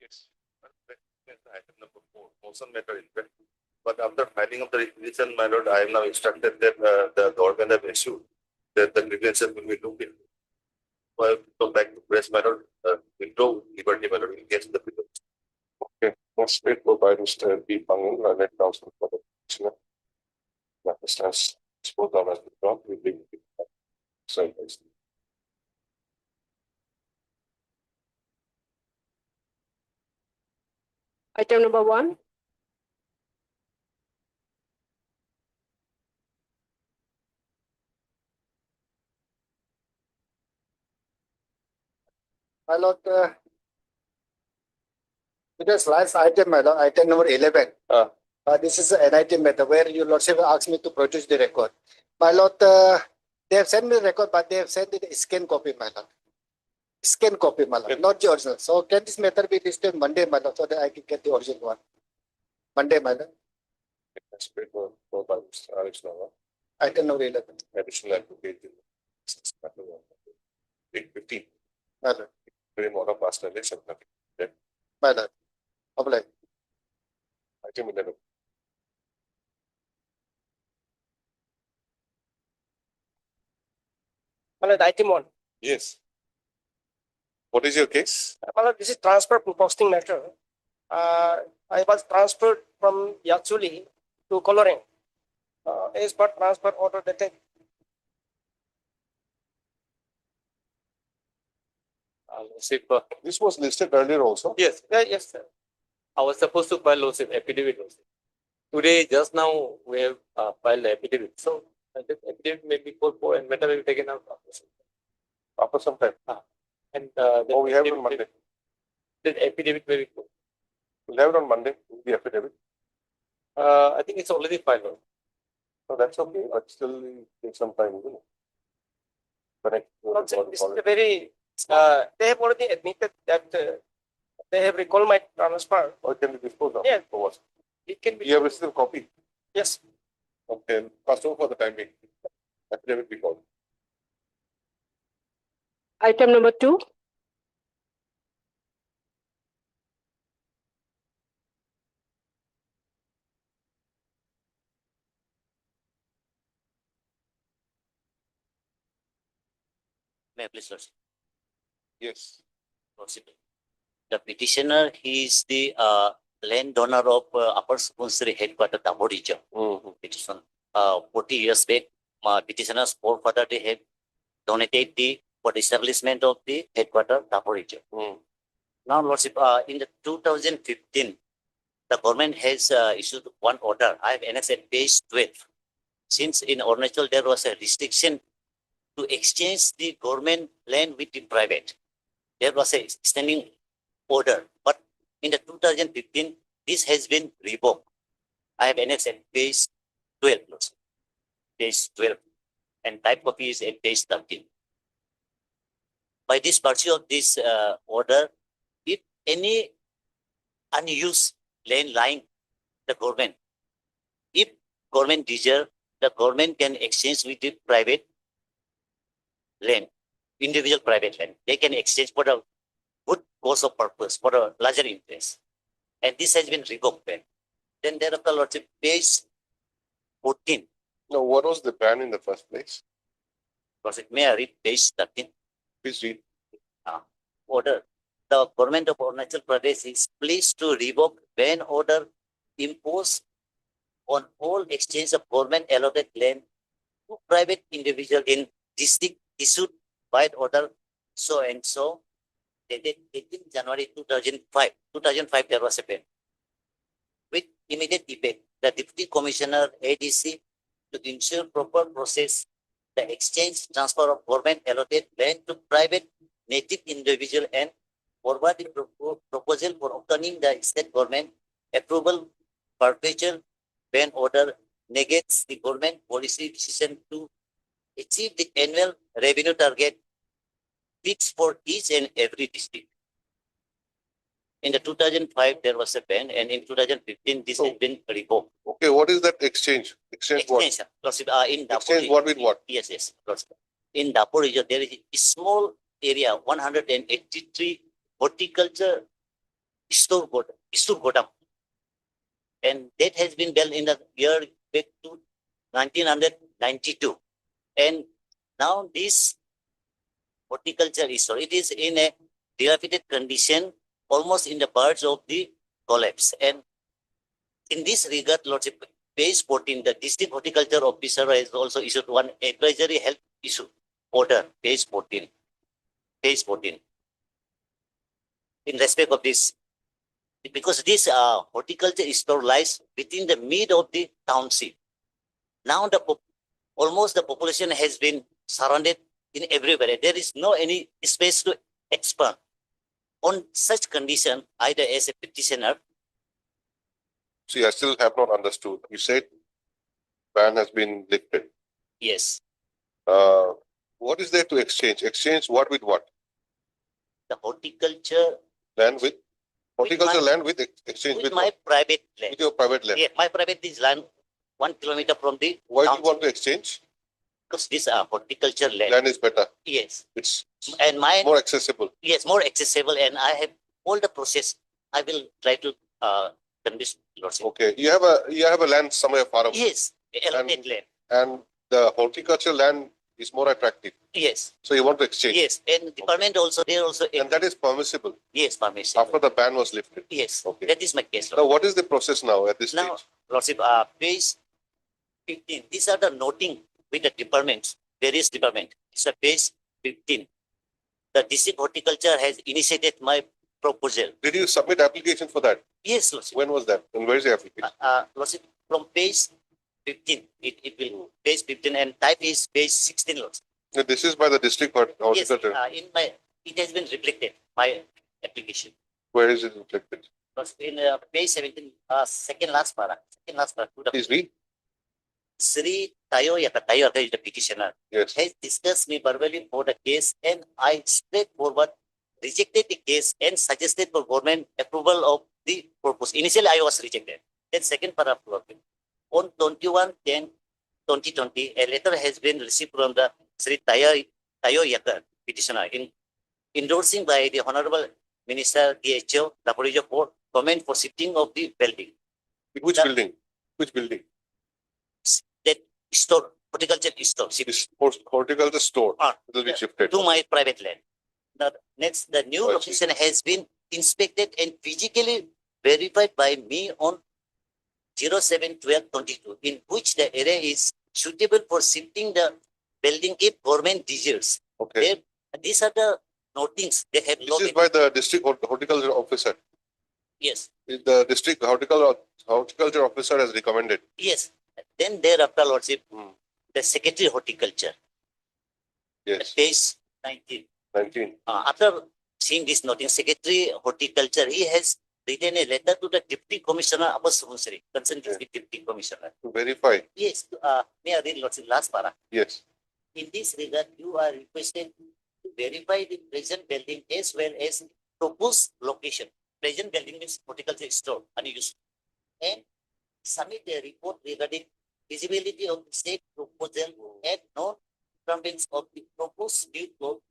Yes. Item number 4, motion matter event. But after filing of the requisition, my lord, I am now instructed that the government have issued that the grievances will be looked into. So I will go back to press, my lord, withdraw liberty, my lord, in case of the people. Okay, next speak by Mr. B. Pangun, Learned Counsel for the Petitioner. That stands spoke on as the top, we bring it back. So, Item number 1. My lord, because last item, my lord, item number 11. This is an item matter where your lordship asked me to produce the record. My lord, they have sent me the record, but they have sent it a scan copy, my lord. Scan copy, my lord, not the original. So can this matter be listed Monday, my lord, so that I can get the original one? Monday, my lord. next speak by Mr. Alex Nava, Item number 11. additional advocate in business matter 815. My lord. Very more of past election. My lord. Apply. Item 11. Item 1. Yes. What is your case? This is transfer posting matter. I was transferred from Yatsuli to Coloring. As per transfer order dated. This was listed earlier also. Yes, yes, sir. I was supposed to file lawsuit affidavit also. Today, just now, we have filed the affidavit. So, the affidavit may be called for and matter will be taken out After some time. And we have it on Monday. The affidavit may be called. We'll have it on Monday, the affidavit. I think it's already filed. So that's okay, but still take some time, isn't it? Correct. This is a very, they have already admitted that they have recalled my transfer. Or it can be disposed of? Yeah. For what? It can be. You have received a copy? Yes. Okay, pass over for the time being. Affidavit be called. Item number 2. May I please, sir? Yes. Possible. The petitioner, he is the landowner of Upper Subansiri headquarters, Dapur region. Petition 40 years back, petitioner's forefather, they have donated for the establishment of the headquarters, Dapur region. Now, Lordship, in the 2015, the government has issued one order. I have annexed at page 12. Since in Arunachal there was a restriction to exchange the government land with the private, there was a standing order. But in the 2015, this has been revoked. I have annexed at page 12. Page 12. And type copy is at page 13. By this virtue of this order, if any unused land lying the government, if government desire, the government can exchange with the private land, individual private land. They can exchange for the good cause of purpose, for a larger interest. And this has been revoked. Then there are the Lordship, page 14. Now, what was the ban in the first place? May I read page 13? Please read. Order. The government of Arunachal Pradesh is pleased to revoke ban order imposed on all exchange of government allotted land to private individual in district issued by order so and so dated 18 January 2005. 2005 there was a ban. With immediate effect, the Deputy Commissioner ADC to ensure proper process the exchange transfer of government allotted land to private native individual and forward the proposal for obtaining the state government approval. Perpetual ban order negates the government policy decision to achieve the annual revenue target fixed for each and every district. In the 2005, there was a ban, and in 2015, this has been revoked. Okay, what is that exchange? Exchange what? In Dapur, Exchange what with what? Yes. In Dapur region, there is a small area, 183 horticulture store Godam. And that has been built in the year back to 1992. And now this horticulture store, it is in a dilapidated condition, almost in the verge of the collapse. And in this regard, Lordship, page 14, the district horticulture officer has also issued one advisory health issue order, page 14. Page 14. In respect of this, because this horticulture store lies within the mid of the township. Now almost the population has been surrounded in everywhere. There is no any space to expand. On such condition, either as a petitioner, See, I still have not understood. You said ban has been lifted. yes, What is there to exchange? Exchange what with what? the horticulture Land with horticulture my- land with exchange with with my what? private land. With your private land. Yeah, my private is land 1 kilometer from the Why do you township, want to exchange? because this horticulture land. Land is better. Yes, It's and mine more accessible. yes more accessible, and I have all the process. I will try to convince Lordship. Okay. You have a land somewhere far away. Yes, allotted land. And the horticulture land is more attractive. Yes, So you want to exchange. yes, and department also they also And that is permissible yes permission. after the ban was lifted. Yes, Okay. that is my case. Now, what is the process now at this Now, stage? Lordship, page 15. These are the noting with the departments, various department. It's a page 15. The district horticulture has initiated my proposal. Did you submit application for that? Yes, Lordship. When was that? And where is the application? Lordship, from page 15, it will page 15 and type is page 16, Lordship. This is by the district Yes, horticulture. it has been reflected, my application. Where is it reflected? Lordship, in page 17, second last para, to the Please read. Sri Tayo Yaka is the petitioner, Yes. has discussed me verbally for the case, and I straightforward rejected the case and suggested for government approval of the purpose. Initially, I was rejected. Then second paragraph. On 21/10/2020, a letter has been received from the Sri Tayo Yaka petitioner in endorsing by the Honorable Minister DHO Laboratory for comment for shifting of the building. Which That- building? Which building? That store, horticulture store, This horticulture store. Ah, It will be yeah. shifted. to my private land. Now, next, the new I see. location has been inspected and physically verified by me on 07/12/22, in which the area is suitable for shifting the building if government desires. Okay. These are the notings they have This is noted. by the district horticulture officer. Yes, The district horticulture officer has recommended. yes. Then thereafter, Lordship, Hmm. the Secretary Horticulture, Yes. page 19. 19. After seeing this noting, Secretary Horticulture, he has written a letter to the Deputy Commissioner Upper Subansiri, concerned Okay. Deputy Commissioner. To verify. Yes, may I read Lordship last para? Yes. In this regard, you are requested to verify the present building as well as proposed location. Present building means horticulture store, unused. And submit a report regarding feasibility of the state proposal and non-convenience of the proposed due to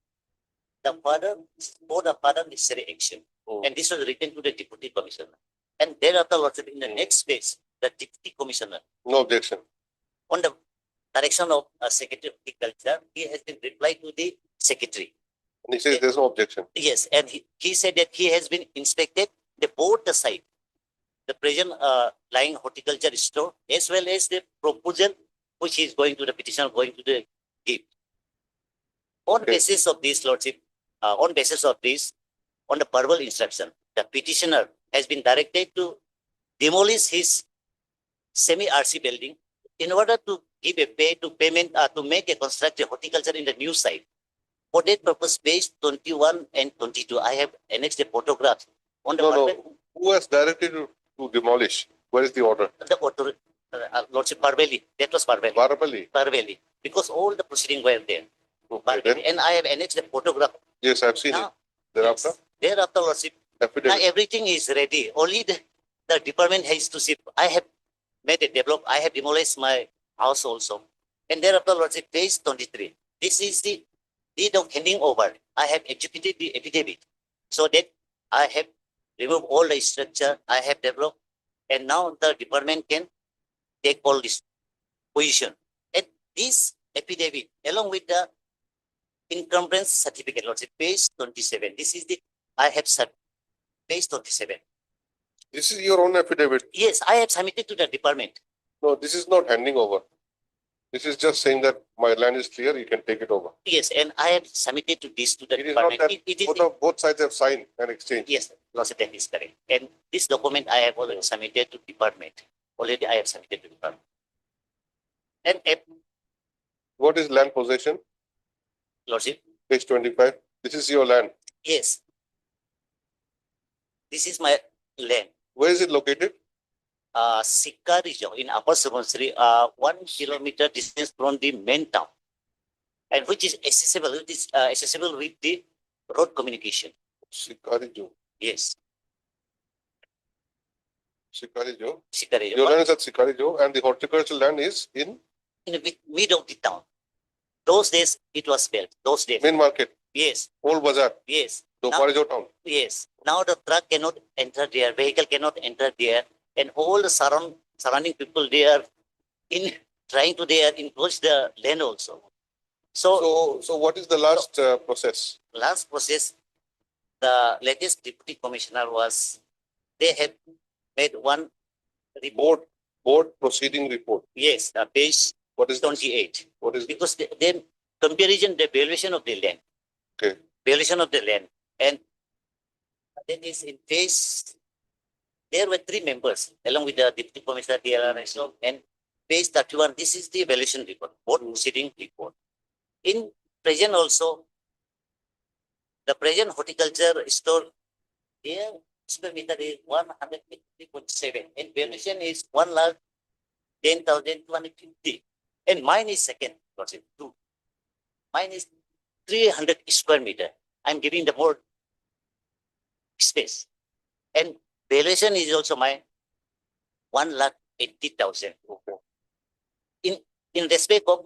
the further necessary action. Oh. And this was written to the Deputy Commissioner. And thereafter, Lordship, in the next page, the Deputy Commissioner, No objection. on the direction of Secretary of Agriculture, he has been replied to the Secretary. And he says there's no objection. Yes, and he said that he has been inspected the both the site, the present lying horticulture store, as well as the proposal which is going to the petitioner, going to the gift. On Okay. basis of this, Lordship, on basis of this, on the verbal instruction, the petitioner has been directed to demolish his semi-RC building in order to give a payment to make a construct a horticulture in the new site. For that purpose, page 21 and 22, I have annexed a photograph on the No. Who has directed you to demolish? Where is the order? the author, Lordship Parveli. That was Parveli. Varapalli. Parveli. Because all the proceedings were there. Okay. Parveli. Then, And I have annexed a photograph. yes, I've seen it. Now, Thereafter, yes. Thereafter, Lordship, now affidavit. everything is ready. Only the department has to shift. I have made a develop. I have demolished my house also. And thereafter, Lordship, page 23. This is the deed of handing over. I have executed the affidavit so that I have remove all the structure I have developed, and now the department can take all this position. And this affidavit, along with the encumbrance certificate, Lordship, page 27. This is the I have page 27. This is your own affidavit. Yes, I have submitted to the department. No, this is not handing over. This is just saying that my land is clear, you can take it over. Yes, and I have submitted to this to the It is not department. that It is both sides have signed and exchanged. yes, Lordship, that is correct. And this document I have already submitted to department. Already I have submitted to department. And What is land possession? Lordship, Page 25. This is your land. yes, this is my land. Where is it located? Sikarijo in Upper Subansiri, 1 kilometer distance from the main town, and which is accessible. It is accessible with the road communication. Sikarijo. Yes, Sikarijo. Sikarijo. Your land is at Sikarijo and the horticultural land is in In the mid of the town. Those days it was built. Those days. main market, Yes, old bazaar, yes, Doparijo town. yes. Now the truck cannot enter there. Vehicle cannot enter there, and all the surrounding people they are in trying to they are encroach the land also. So what is the last process? Last process, the latest deputy commissioner was, they have made one report. Board proceeding report. Yes, page What is this? 28. What is this? Because the comparison, the valuation of the land. Okay. Valuation of the land. And that is in page, there were 3 members along with the deputy commissioner, DLR, and page 31, this is the valuation report, board proceeding report. In present also, the present horticulture store, their square meter is 153.7 and valuation is 1,10,250. And mine is second, Lordship, 2. Mine is 300 square meter. I'm giving the more space. And valuation is also my 1,80,000. Okay. In respect of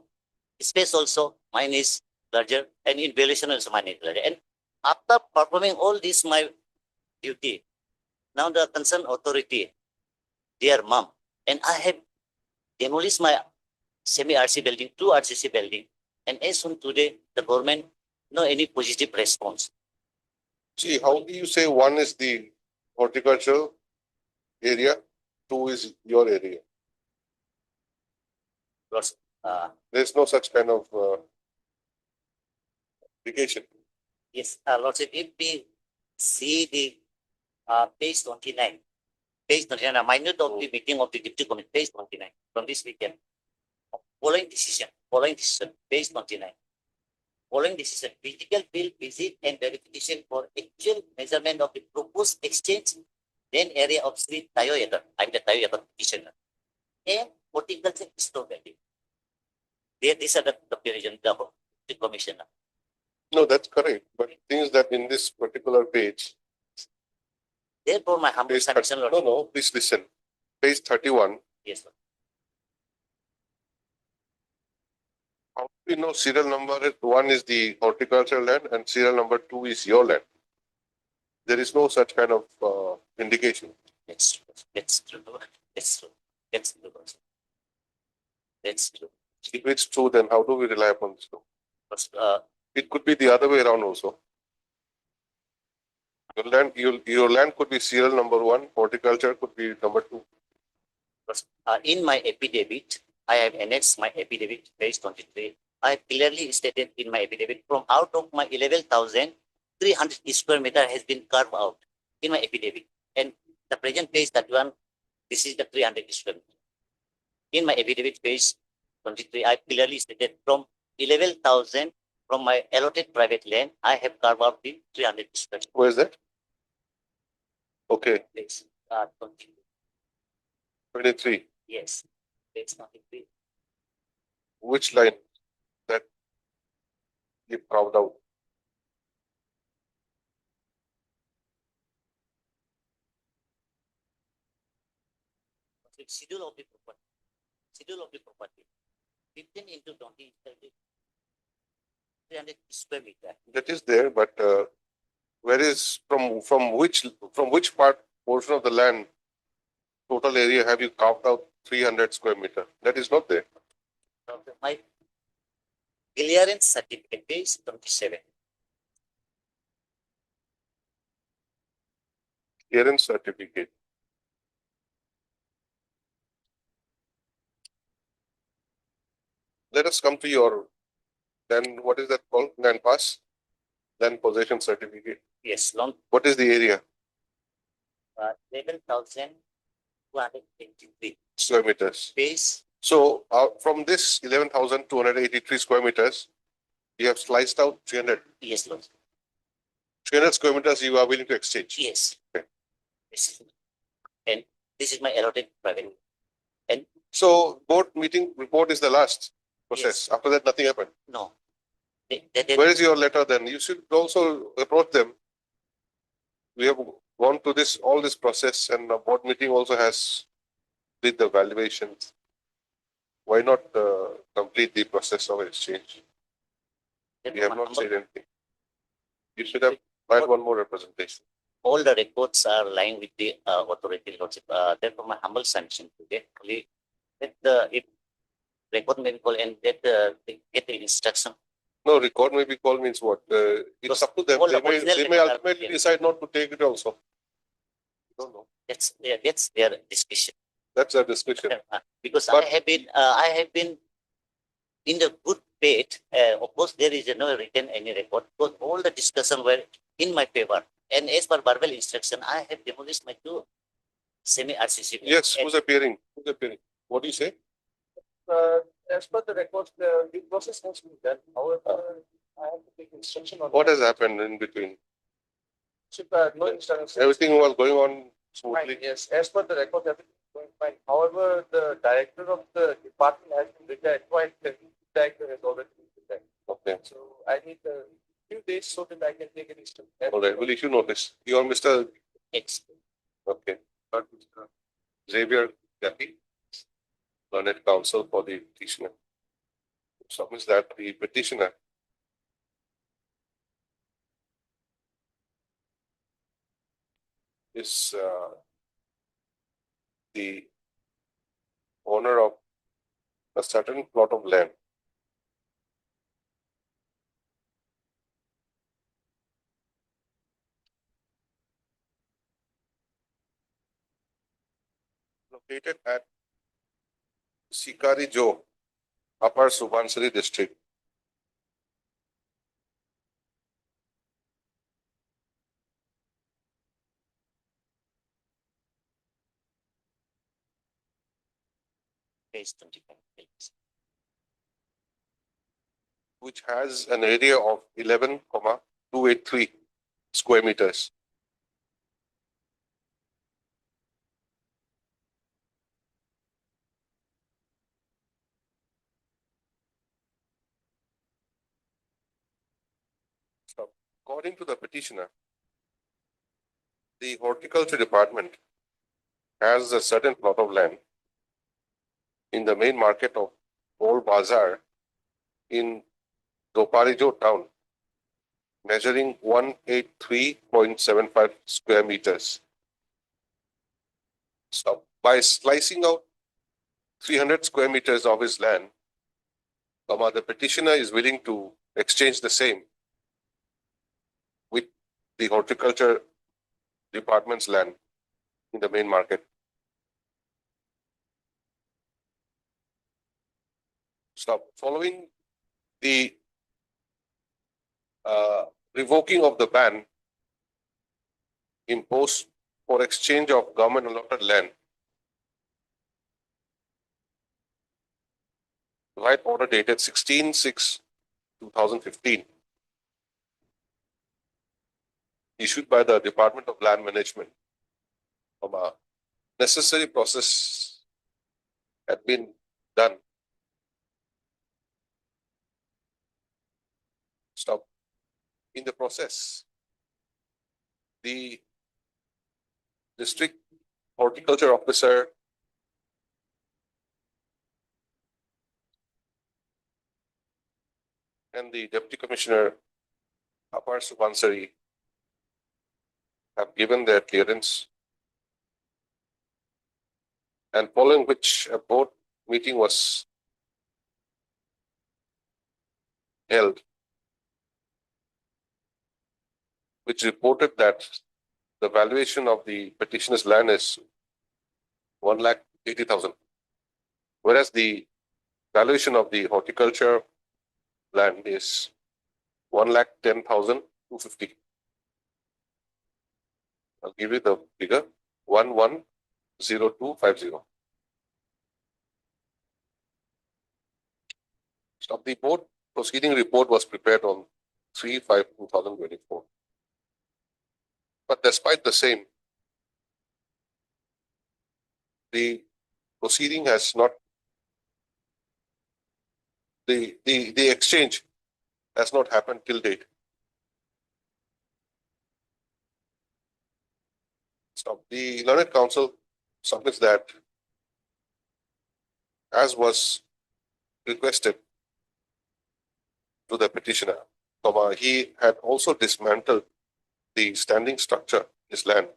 space also, mine is larger, and in valuation also mine is larger. And after performing all this my duty, now the concerned authority, dear mom, and I have demolished my semi-RC building, 2 RCC building, and as soon today, the government no any positive response. See, how do you say one is the horticultural area, 2 is your area? Because, There's no such kind of indication. yes, Lordship, if we see the page 29, a minute of the meeting of the deputy committee, page 29, from this weekend, following decision, page 29. Following decision, physical field visit and verification for actual measurement of the proposed exchange, then area of street Tayo Yagar. I'm the Tayo Yagar petitioner. And horticulture store building. These are the comparison, the commissioner. No, that's correct. But things that in this particular page, Therefore, my humble page submission, Lord. no, please listen. Page 31. Yes, Lord. How do we know serial number 1 is the horticultural land and serial number 2 is your land? There is no such kind of indication. That's true. That's true. That's true. That's true. That's true. If it's true, then how do we rely upon this? Because, It could be the other way around also. Your land could be serial number 1, horticulture could be number 2. in my affidavit, I have annexed my affidavit, page 23. I clearly stated in my affidavit, from out of my 11,300 square meter has been carved out in my affidavit. And the present page 31, this is the 300 square meter. In my affidavit, page 23, I clearly stated from 11,000 from my allotted private land, I have carved out the 300 square meter. Where is that? Okay, Page 23. 23. Yes, page 23. Which line that you carved out? Schedule of the property. Schedule of the property. 15 into 20 is 300 square meter. That is there, but Where is from which portion of the land total area have you carved out 300 square meter? That is not there. My clearance certificate is 27. Clearance certificate. Let us come to your, then what is that called? Land pass? Then possession certificate. Yes, long What is the area? 11,283 Square meters. space. So from this 11,283 square meters, you have sliced out 300. Yes, Lord. 300 square meters you are willing to exchange. Yes. Okay. Yes. And this is my allotted private. So board meeting report is the last process. After that, nothing happened. No. Where is your letter then? You should also approach them. We have gone to all this process, and the board meeting also has did the valuations. Why not complete the process of exchange? We have not said anything. You should have filed one more representation. All the records are aligned with the authority lordship. Therefore, my humble sanction today. Let the if record may be called and let they get the instruction. No, record may be called means what? It's up to them. All the They original may records are ultimately there. decide not to take it also. Don't know. That's their discussion. That's a discussion. Because But- I have been in the good faith. Of course, there is no written any record because all the discussion were in my favor. And as per verbal instruction, I have demolished my two semi-RCC. Yes, And who's appearing? Who's appearing? What do you say? As per the records, the process has been done. However, I have to take instruction on. What has happened in between? No instruction. Everything was going on Fine, smoothly. yes, as per the record, everything is going fine. However, the director of the department has been retired, quite the director has already been retired. Okay. So I need a few days so that I can take any step. All right. Will issue notice. You are Mr. it's Okay. Xavier Gapi, learned counsel for the petitioner. Submits that the petitioner is the owner of a certain plot of land located at Sikari Jo, Upper Subansiri district. page 25. Please. Which has an area of 11,283 square meters. So, according to the petitioner, the horticulture department has a certain plot of land in the main market of Old Bazaar in Doparijo town, measuring 183.75 square meters. So by slicing out 300 square meters of his land, the petitioner is willing to exchange the same with the horticulture department's land in the main market. So following the revoking of the ban imposed for exchange of government allotted land, right order dated 16/6/2015, issued by the Department of Land Management, necessary process had been done. Stop. In the process, the district horticulture officer and the deputy commissioner, Apar Subansari, have given their clearance, and following which a board meeting was held, which reported that the valuation of the petitioner's land is 1,80,000, whereas the valuation of the horticulture land is 1,10,250. I'll give you the figure 110250. So the board proceeding report was prepared on 3/5/2024. But despite the same, the proceeding has not, the exchange has not happened till date. So the learned counsel submits that, as was requested to the petitioner, he had also dismantled the standing structure, his land,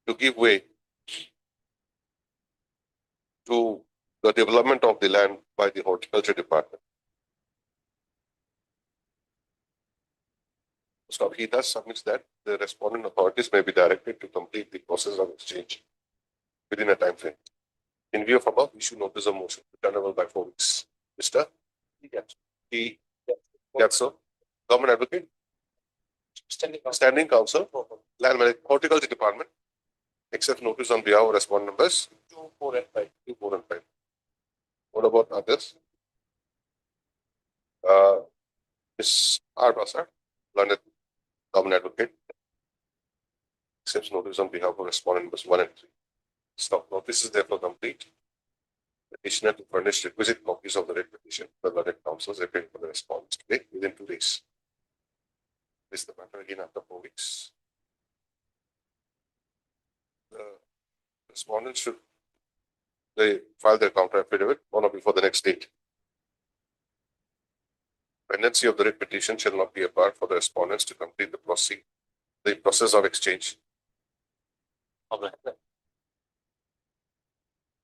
to give way to the development of the land by the horticulture department. So he thus submits that the respondent authorities may be directed to complete the process of exchange within a time frame. In view of above, issue notice of motion returnable by 4 weeks. Mr. T. Gatso, Government Advocate, Standing Counsel, Land Management, Horticulture Department, accept notice on behalf of respondent numbers 2, 4, and 5. 2, 4, and 5. What about others? Ms. R. Prasad, London Government Advocate, accepts notice on behalf of respondent numbers 1 and 3. Stop notice is therefore complete. Petitioner to furnish requisite copies of the writ petition to the learned counsels appearing for the response today within 2 days. This is the matter again after 4 weeks. The respondents should file their counter affidavit on or before the next date. Pendency of the writ petition shall not be a bar for the respondents to complete the process of exchange.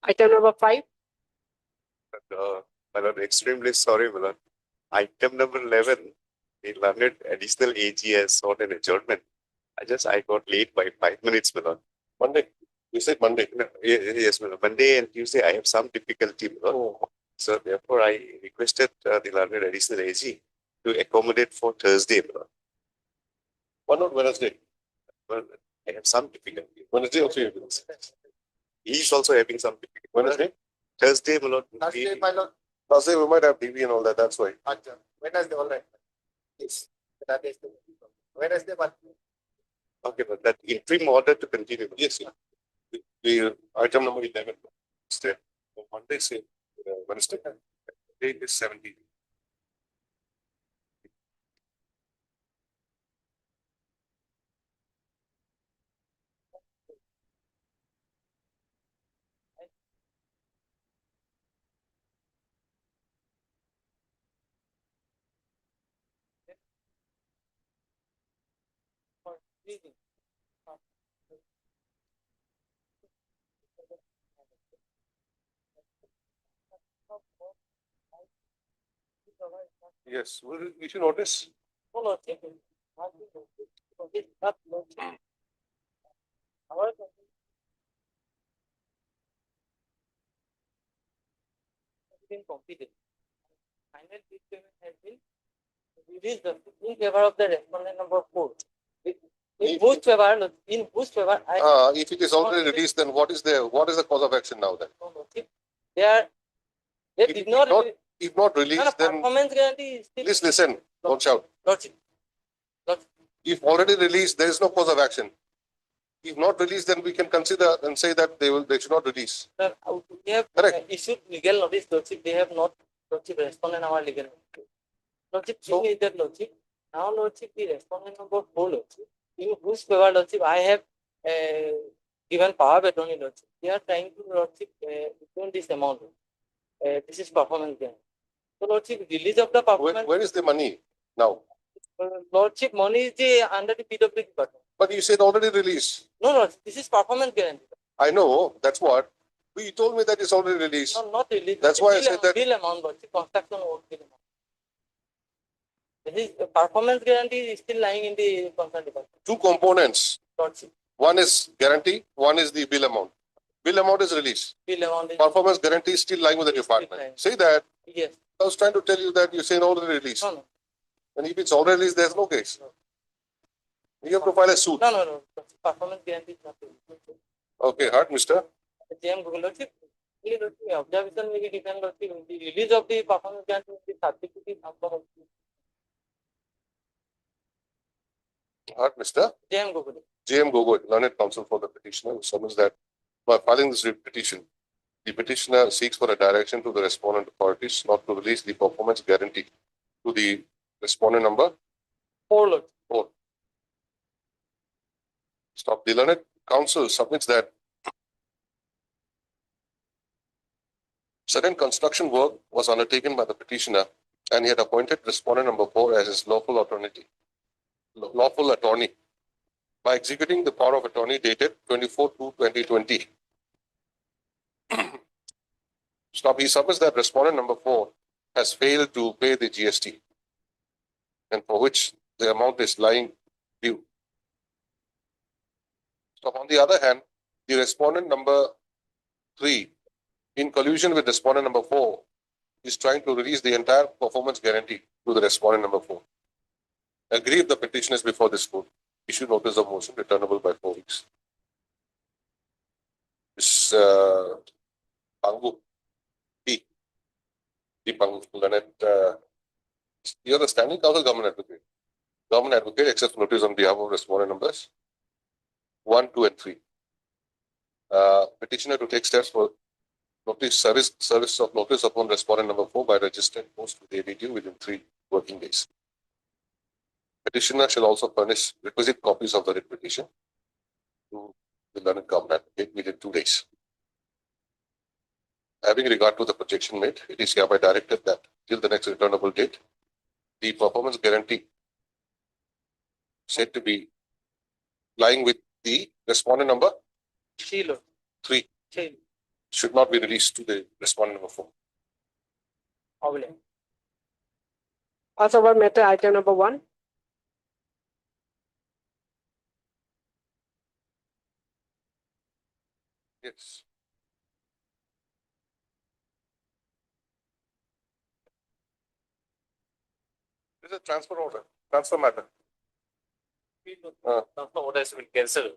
Item number 5. I'm extremely sorry, Milan. Item number 11, the learned additional AG has sought an adjournment. I got late by 5 minutes, Milan. Monday. You said Monday. No, yes, Milan. Monday and Tuesday, I have some difficulty, Milan. Oh. So therefore, I requested the learned additional AG to accommodate for Thursday, Milan. Why not Wednesday? Well, I have some difficulty. Wednesday also you do. He's also having some difficulty. Wednesday? Thursday, Milan. Thursday, my lord. Thursday we might have DV and all that, that's why. Acha. Wednesday, all right. Yes. That is the Wednesday, but Okay, but that interim order to continue. Yes, yeah. The item number 11. Stay. Monday, say, Wednesday. Date is 17. Yes, we should notice. Been completed. Final bill payment has been released in favor of the respondent number 4. In whose favor I If it is already released, then what is the cause of action now then? they did not If not released, then performance guarantee is still please listen, don't shout. Lordship. If already released, there is no cause of action. If not released, then we can consider and say that they should not release. Sir, we have Correct. issued legal notice, Lordship. They have not, Lordship, responded our legal notice. Lordship, so is that Lordship. Now, Lordship, the respondent number 4, Lordship, in whose favor, Lordship, I have given power of attorney, Lordship. They are trying to, Lordship, return this amount. This is performance guarantee. So, Lordship, release of the performance. Where is the money now? Lordship, money is under the PWD department. But you said already released. No, this is performance guarantee. I know, that's what. But you told me that it's already released. No, not really. That's why I Bill said that- Bill amount, Lordship, construction work bill amount. This is performance guarantee is still lying in the concerned department. Two components. Lordship, One is guarantee, one is the bill amount. Bill amount is released. bill amount is, Performance guarantee is still lying with the It's still department. lying. Say that. yes. I was trying to tell you that you're saying already released. No. And if it's already released, there's no case. You have to file a suit. No. Performance guarantee is not released. Okay, heard, mister. JM Google Lordship, observation will depend on the release of the performance guarantee will be subject to the number of Heard, mister. JM Google. JM Gogoi, learned counsel for the petitioner, who summons that by filing this petition, the petitioner seeks for a direction to the respondent authorities not to release the performance guarantee to the respondent number 4 Lordship. 4. Stop. The learned counsel submits that certain construction work was undertaken by the petitioner and he had appointed respondent number 4 as his lawful attorney by executing the power of attorney dated 24/2/2020. Stop. He submits that respondent number 4 has failed to pay the GST and for which the amount is lying due. Stop. On the other hand, the respondent number 3, in collusion with respondent number 4, is trying to release the entire performance guarantee to the respondent number 4. Aggrieve the petitioners before this court. Issue notice of motion returnable by 4 weeks. This Pangu D. Pangu, you're the standing counsel government advocate. Government advocate accepts notice on behalf of respondent numbers 1, 2, and 3. Petitioner to take steps for notice service of notice upon respondent number 4 by registered post with ADTU within 3 working days. Petitioner shall also furnish requisite copies of the writ petition to the learned government advocate within 2 days. Having regard to the projection made, it is hereby directed that till the next returnable date, the performance guarantee said to be lying with the respondent number 3 3 Lordship. should not be released to the respondent number 4. Obligation. Also, what matter item number 1? Yes. This is a transfer order, transfer matter. Transfer order has been cancelled.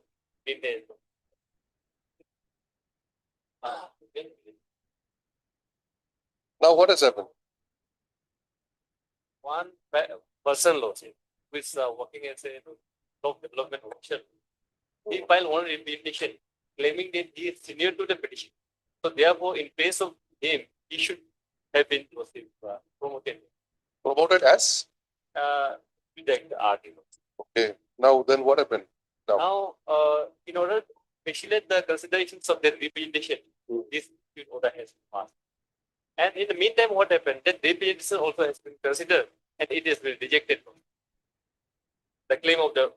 Now what has happened? One person Lordship, who is working as a block development official. He filed one petition claiming that he is senior to the petition. So therefore, in place of him, he should have been promoted. Promoted as? With the article. Okay. Now then what happened? Now, in order to facilitate the considerations of the representation, this order has been passed. And in the meantime, what happened? That representation also has been considered and it has been rejected. The claim of the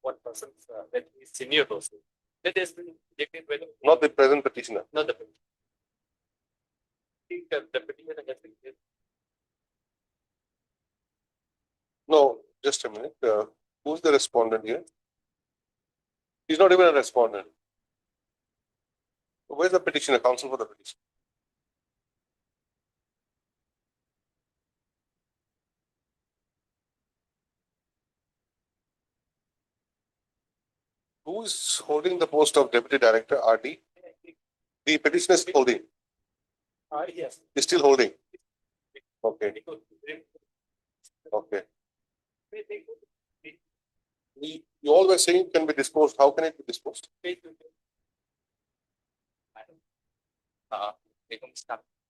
one person that is senior person, that has been rejected by the Not the present petitioner. not the petitioner. I think the petitioner has been rejected. No, just a minute. Who's the respondent here? He's not even a respondent. Where's the petitioner? Counsel for the petition. Who is holding the post of deputy director RD? The petitioner is holding. Yes. Is still holding. Okay. Okay. You all were saying it can be disposed. How can it be disposed?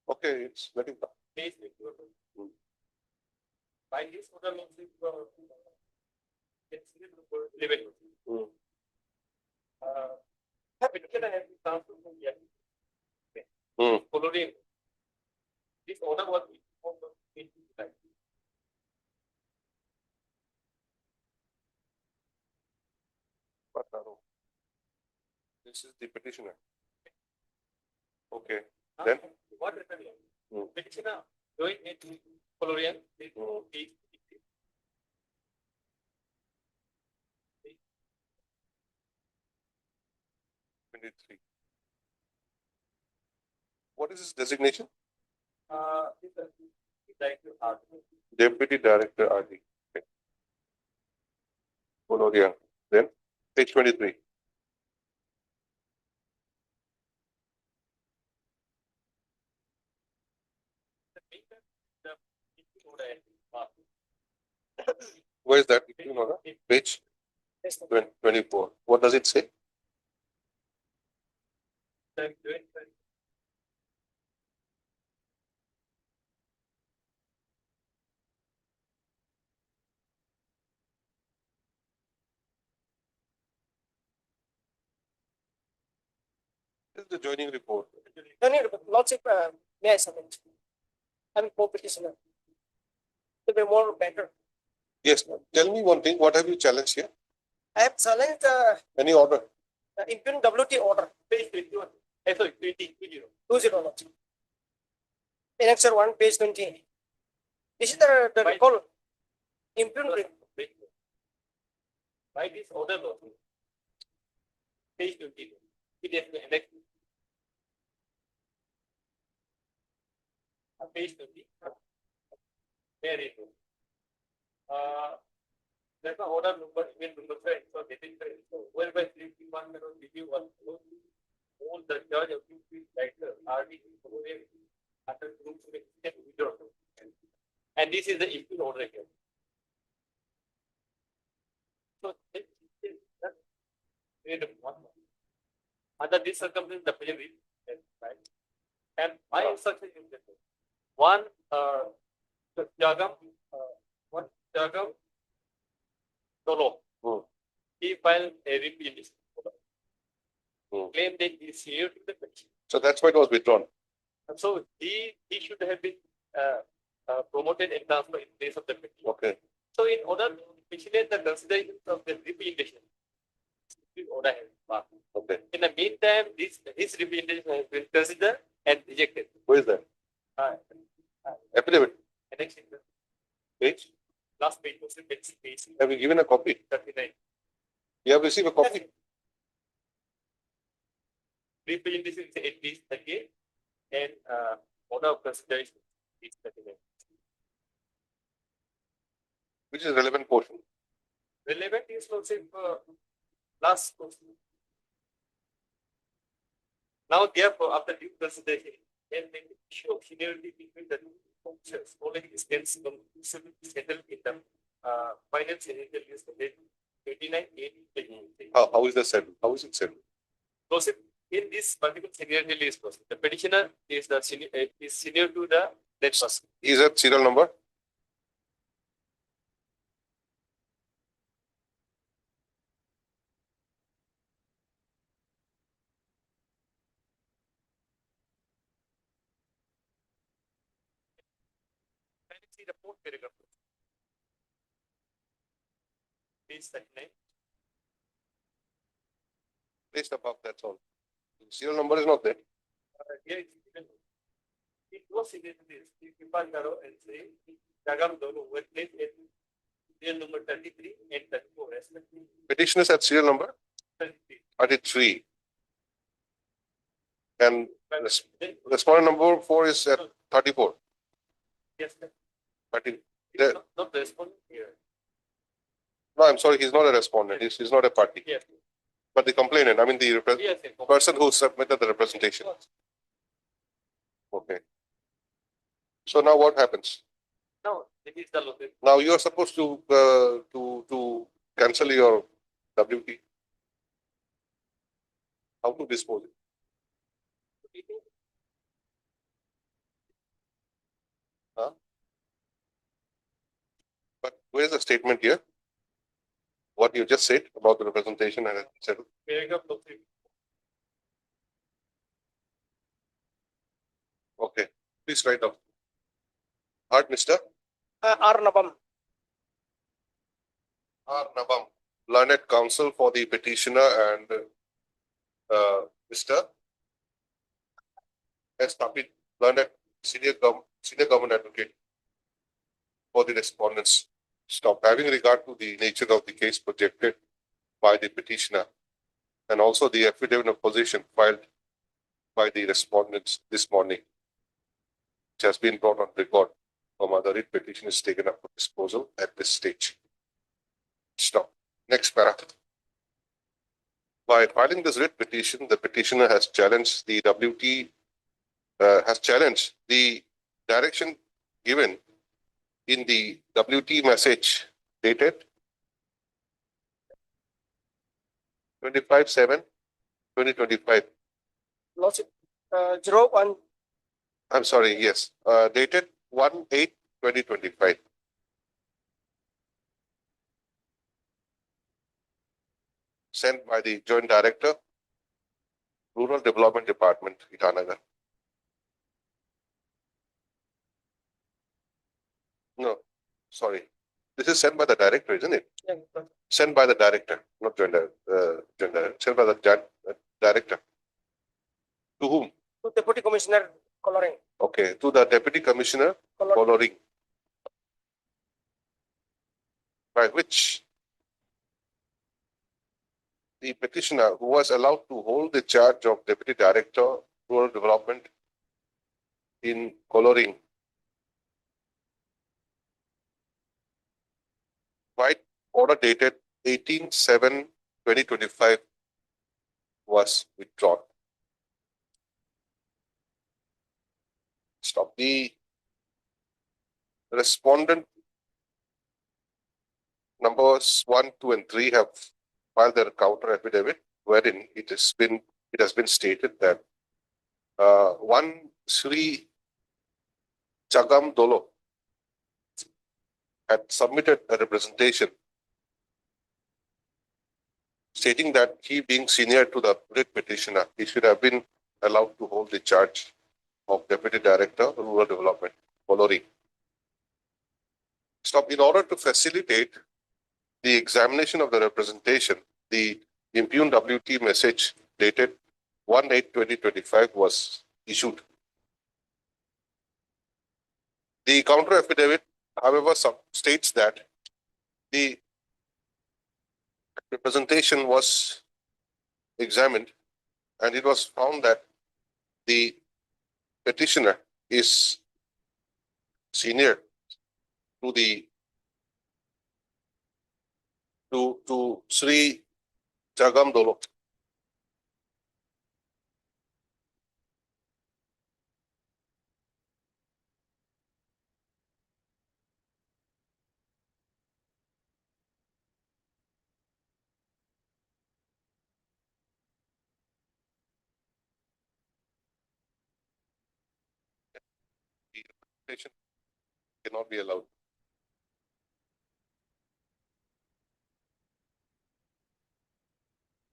Okay, it's letting go. By this order means it's level. Hmm. Petitioner has been transferred from here. Hmm. Following this order was This is the petitioner. Okay, Now, then? what happened here? Hmm. Petitioner going into Colorian, he 23. What is his designation? he's director art. Deputy Director RD. Okay. Gloria. Then, page 23. The maker, the Order Where is that? You know, huh? Page 24. What does it say? This is the joining report. No need, Lordship, may I submit? I'm co-petitioner. To be more better. Yes, tell me one thing. What have you challenged here? I have challenged Any order? impugn WT order, page 21. Sorry, 20. 20 Lordship. Annexure 1, page 20. This is the By- recall. Impugn, By this order, Lord. Page 20. It is the annex. Page 20. There it is. That's the order number, even number 5. So, that is the, so, whereby 3.1 review was all the judge of director RD under group withdraw. And this is the impugn order here. So, under this circumstance, the player is right. And my instruction is this: one, Jagam, Solo. He filed a repeat. Claim that he is here to the petition. So that's why it was withdrawn. And so he should have been promoted and transferred in place of the petition. Okay. So in order to facilitate the consideration of the representation, this order has passed. Okay. In the meantime, his representation has been considered and rejected. Where is that? Affidavit. Annex Page. last page was page Have you given a copy? 39. You have received a copy? Representation is at least 38 and order of consideration is 39. Which is relevant portion? Relevant is also last question. Now, therefore, after due consideration, and the issue of seniority between the two functions following is hence conclusively settled in the finance initial list of 29A. How is that settled? How is it settled? So, in this particular seniority list, the petitioner is the senior, is senior to the dead person. Is that serial number? Can you see the fourth paragraph? Page 39. Placed above, that's all. Serial number is not there. Here it's given. It was in this, Kipal Karo and say, Jagam Dolo were placed at serial number 33 and 34 respectively. Petitioners at serial number 33. 33. And Then, respondent number 4 is at 34. yes, sir. 30. It's not the respondent here. No, I'm sorry, he's not a respondent. He's not a party. Yes. But the complainant, I mean the Yes, sir. person who submitted the representation. Okay. So now what happens? Now, it is the location. Now you are supposed to cancel your WT. How to dispose it? Huh? But where is the statement here? What you just said about the representation and settled. Paragraph 3. Okay, please write down. Art, Mr. R. Nabam. R. Nabam, learned counsel for the petitioner and Mr. S. Tapit, learned senior government advocate for the respondents. Stop. Having regard to the nature of the case projected by the petitioner and also the affidavit of position filed by the respondents this morning, which has been brought on record from other writ petition is taken up for disposal at this stage. Stop. Next para. By filing this writ petition, the petitioner has challenged the direction given in the WT message dated 25/7/2025. Lordship, 01, I'm sorry, yes, dated 1/8/2025. Sent by the Joint Director, Rural Development Department, Itanagar. No, sorry. This is sent by the director, isn't it? yeah, Sent by the director, not sent by the director. To whom? to Deputy Commissioner Coloring. Okay, to the Deputy Commissioner Coloring. Coloring. By which the petitioner, who was allowed to hold the charge of Deputy Director, Rural Development in Coloring, by order dated 18/7/2025 was withdrawn. Stop. The respondent numbers 1, 2, and 3 have filed their counter affidavit, wherein it has been stated that one Sri Chagam Dolo had submitted a representation stating that he, being senior to the writ petitioner, he should have been allowed to hold the charge of Deputy Director, Rural Development, Coloring. Stop. In order to facilitate the examination of the representation, the impugned WT message dated 1/8/2025 was issued. The counter affidavit, however, states that the representation was examined and it was found that the petitioner is senior to the to Sri Chagam Dolo. The representation cannot be allowed.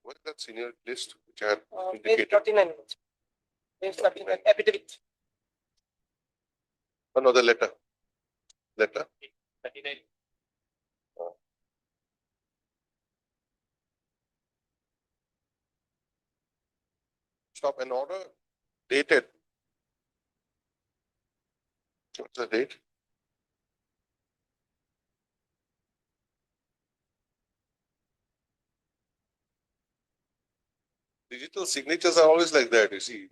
What is that senior list which I had Page indicated? 39. Page 39, affidavit. Another letter. Letter. 39. Stop. An order dated. What's the date? Digital signatures are always like that, you see.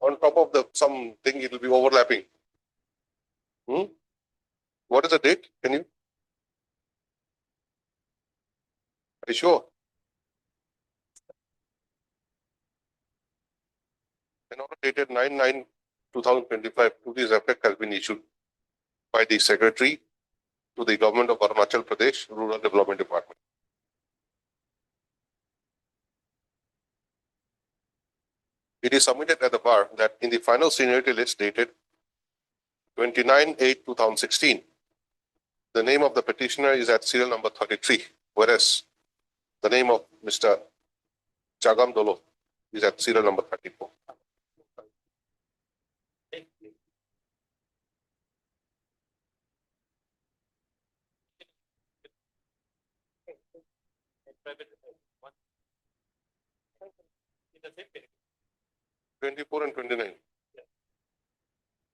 On top of the something, it will be overlapping. What is the date? Can you? Are you sure? An order dated 9/9/2025 to this effect has been issued by the Secretary to the Government of Arunachal Pradesh Rural Development Department. It is submitted at the bar that in the final seniority list dated 29/8/2016, the name of the petitioner is at serial number 33, whereas the name of Mr. Chagam Dolo is at serial number 34. Private one. In the 24 and 29.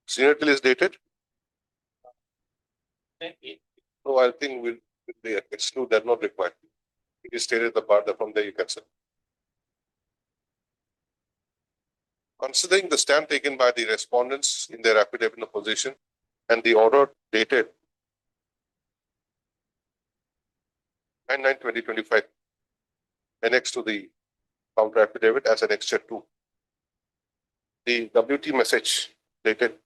Senior till is dated? No, I think we'll exclude, they're not required. It is stated at the bar, that from there you can say. Considering the stand taken by the respondents in their affidavit of opposition and the order dated 9/9/2025, annexed to the counter affidavit as annexure 2. The WT message dated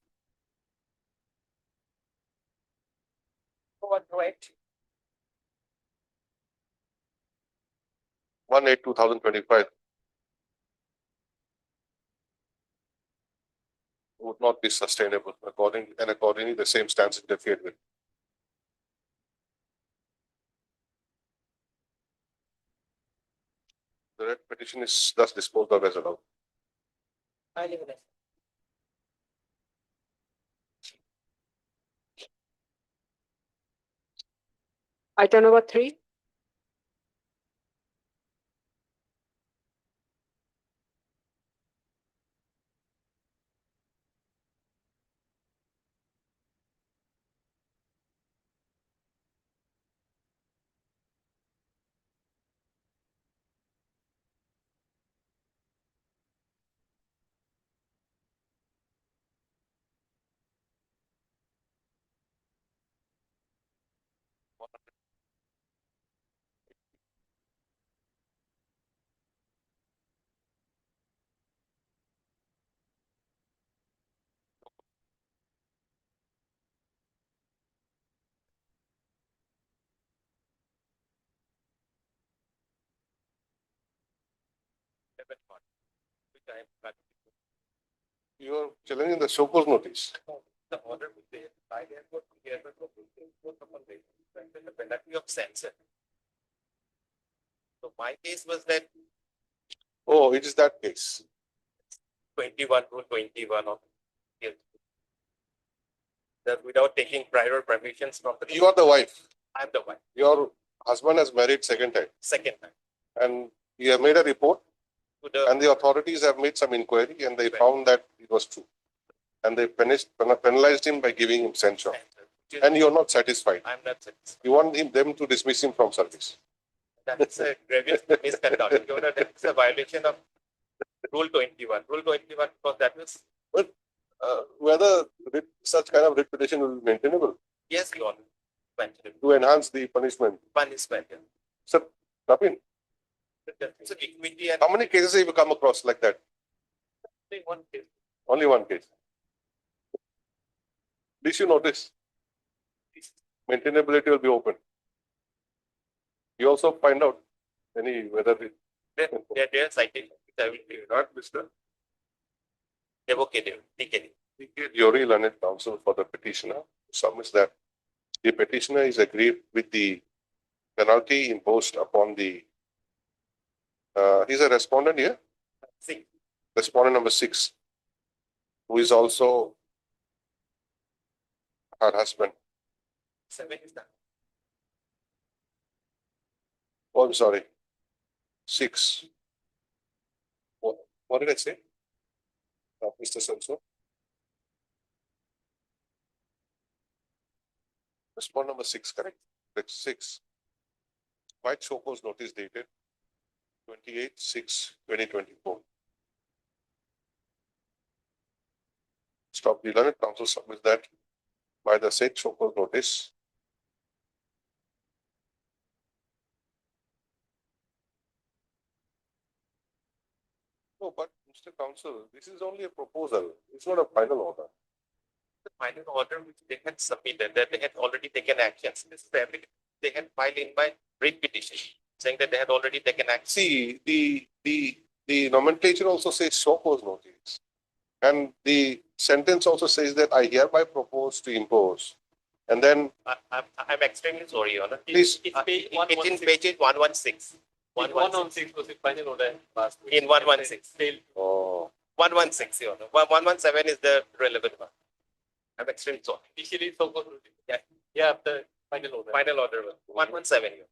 Right. 1/8/2025 would not be sustainable accordingly the same stands interfered with. The red petition is thus disposed of as allowed. I leave it. Item number 3. You are challenging the show cause notice. The order which they applied and what we had upon the penalty of censure. So my case was that Oh, it is that case. 21 to 21 of that without taking prior permissions from the. You are the wife. I'm the one, Your husband has married second time second time. and you have made a report To the, and the authorities have made some inquiry and they found that it was true. And they penalized him by giving him censure. And you are not satisfied. I'm not satisfied. You want them to dismiss him from service. That's a grievous misconduct. You know, that's a violation of Rule 21. Rule 21, because that was, Whether such kind of reputation will be maintainable yes, Your Honor, to enhance the punishment. punishment. Sir, Napin, It's a equity and how many cases have you come across like that? one case. Only one case. Please you notice. Maintainability will be open. You also find out whether Their citation, I will be not Mr. Evocative, TKD. Yori learned counsel for the petitioner submits that the petitioner is agreed with the penalty imposed upon the he's a respondent here, See, respondent number 6, who is also her husband. 7 is done. Oh, I'm sorry. 6. What did I say? Mr. Sanso. Respondent number 6, correct? Correct. 6. White show cause notice dated 28/6/2024. Stop the learned counsel submits that by the said show cause notice. No, but Mr. Counsel, this is only a proposal. It's not a final order. The final order which they had submitted, that they had already taken actions. This is the application they had filed in by writ petition, saying that they had already taken action. See, the nomenclature also says show cause notice. And the sentence also says that I hereby propose to impose. And then I'm extremely sorry, Your Honor. Please. It's in page 116. 116 was the final order last week. In 116. Failed. oh, 116, Your Honor. 117 is the relevant one. I'm extremely sorry. Initially, so good. Yeah. Yeah, the final order. Final order, 117. Your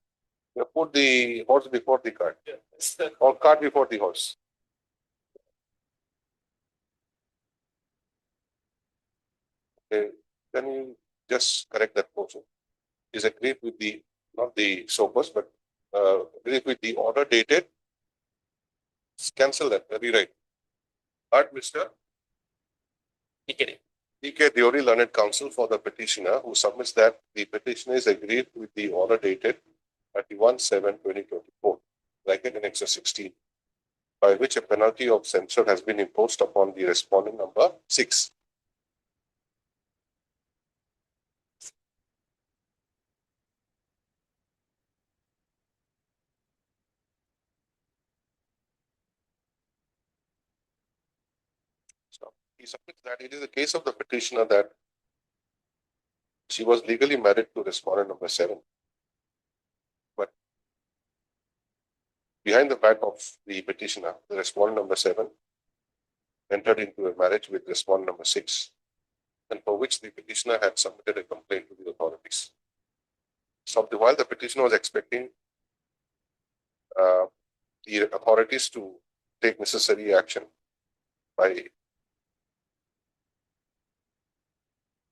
you put the horse before the cart Yeah. or cart before the horse. Okay, can you just correct that portion? Is agreed with the, not the soapers, but agreed with the order dated. Cancel that, rewrite. Art, Mr. DK Diori, learned counsel for the petitioner, who submits that the petitioner is agreed with the order dated 31/7/2024, bracket in excess 16, by which a penalty of censure has been imposed upon the respondent number 6. So he submits that it is a case of the petitioner that she was legally married to respondent number 7. But behind the back of the petitioner, the respondent number 7 entered into a marriage with respondent number 6, and for which the petitioner had submitted a complaint to the authorities. So while the petitioner was expecting the authorities to take necessary action by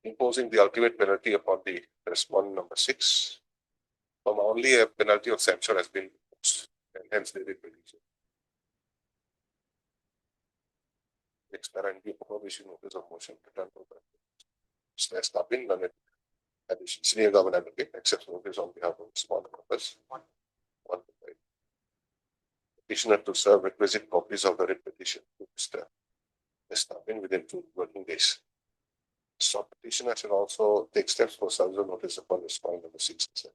imposing the ultimate penalty upon the respondent number 6, only a penalty of censure has been imposed, and hence they did petition. Exparently, prohibition notice of motion return to the established and addition senior government advocate accepts notice on behalf of respondent members. One petitioner to serve requisite copies of the writ petition to Mr. Established within 2 working days. So petitioner should also take steps for service of notice upon respondent number 6 and 7.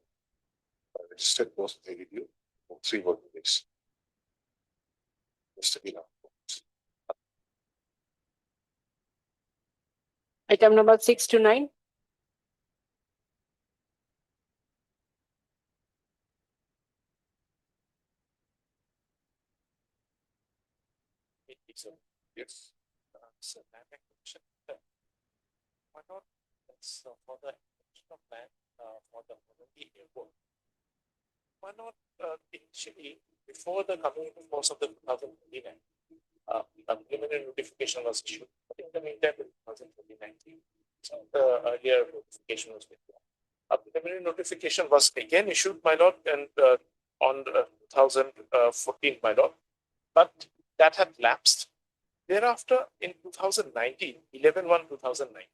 Registered post ADU for 3 working days. Mr. Ina. Item number 6 to 9. Yes. So land acquisition, why not, for the acquisition of land, for the Monroe airport? Why not, initially, before the coming into force of the 2029, a preliminary notification was issued, but in the meantime, the 2029, so the earlier notification was withdrawn. A preliminary notification was again issued, my lord, and on 2014, my lord, but that had lapsed. Thereafter, in 2019, 11/1/2019,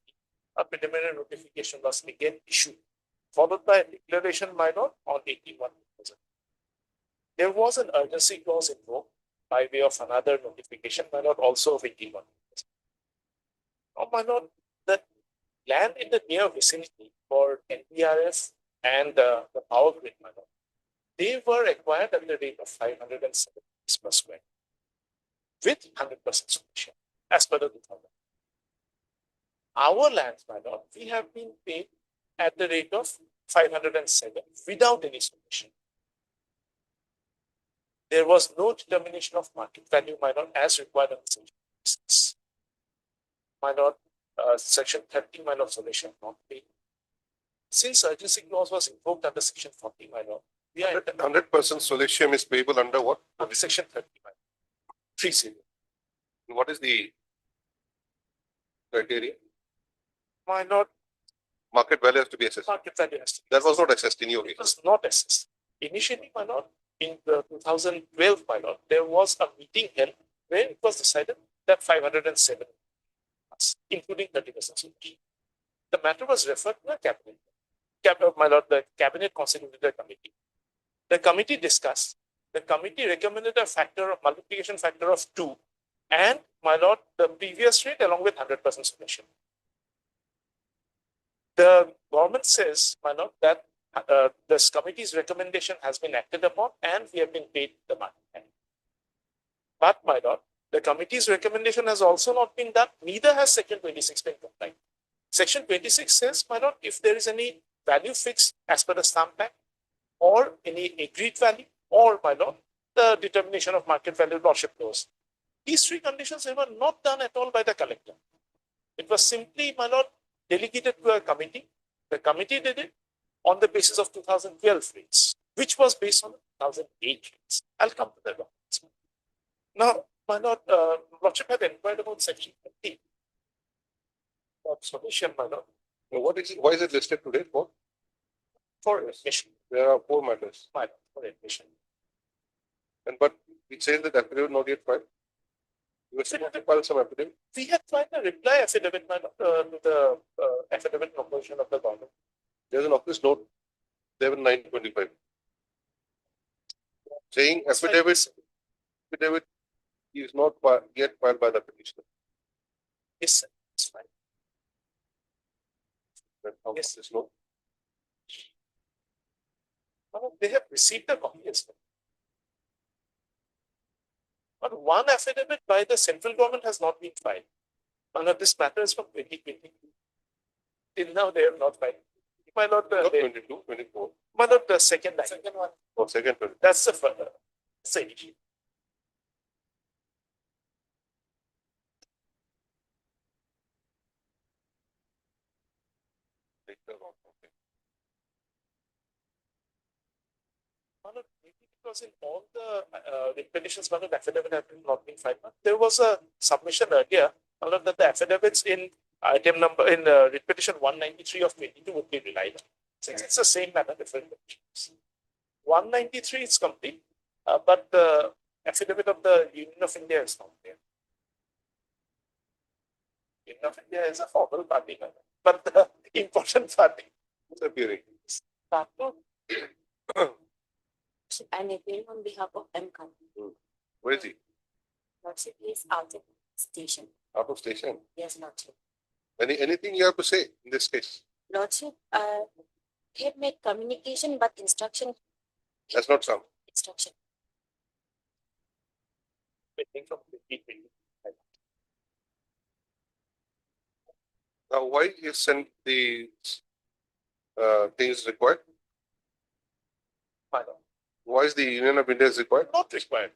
a preliminary notification was again issued, followed by a declaration, my lord, on 18/1/2000. There was an urgency clause invoked by way of another notification, my lord, also of 18/1/2000. Now, my lord, the land in the near vicinity for NPRF and the power grid, my lord, they were acquired at the rate of 507 per square with 100% solution as per the 2000. Our lands, my lord, we have been paid at the rate of 507 without any solution. There was no determination of market value, my lord, as required under Section 6. My lord, Section 30, my lord, solution not paid. Since urgency clause was invoked under Section 40, my lord, we are 100% solution is payable under what? under Section 30, my lord. 30. What is the criteria? My lord, Market value has to be assessed. market value has to be That was not assessed in your It case. was not assessed. Initially, my lord, in the 2012, my lord, there was a meeting held where it was decided that 507, including 30% solution. The matter was referred to the cabinet. My lord, the cabinet constituted a committee. The committee discussed. The committee recommended a multiplication factor of 2, and my lord, the previous rate along with 100% solution. The government says, my lord, that this committee's recommendation has been acted upon and we have been paid the money. But, my lord, the committee's recommendation has also not been done, neither has Section 26 been complied. Section 26 says, my lord, if there is any value fixed as per the stamp act or any agreed value or, my lord, the determination of market value lordship laws. These 3 conditions were not done at all by the collector. It was simply, my lord, delegated to a committee. The committee did it on the basis of 2012 rates, which was based on 2008 rates. I'll come to that. Now, my lord, lordship had inquired about Section 30. Submission, my lord, What is it? Why is it listed today? for admission, There are 4 matters. my lord, for admission. And but it says that affidavit not yet filed. You were supposed to file some affidavit. We had tried a reply affidavit, my lord, to the affidavit proposition of the government. There's an office note, 7925. Saying affidavit is not yet filed by the petitioner. Yes, sir, it's fine. That's how Yes. this note. They have received the copy as well. But one affidavit by the central government has not been filed. This matter is from 2020. Till now, they have not filed. My lord, Not they, 22, 24. my lord, the second item. Second one. Or second 20. That's the further. Say. Later on, okay. Maybe because in all the petitions, one of the affidavit have not been filed. There was a submission earlier, that the affidavits in item number in writ petition 193 of 22 would be relied on. Since it's the same matter, different petitions. 193 is complete, but the affidavit of the Union of India is not there. Union of India is a formal party, but the important party. Who's appearing? I'm appearing on behalf of M. Company. Where is he? Lordship is out of station. Out of station. Yes, Lordship. Anything you have to say in this case? Lordship, he had made communication, but instruction. That's not some. Instruction. Waiting from 2020. Now, why is sent the things required? Why is the Union of India is required? Not required.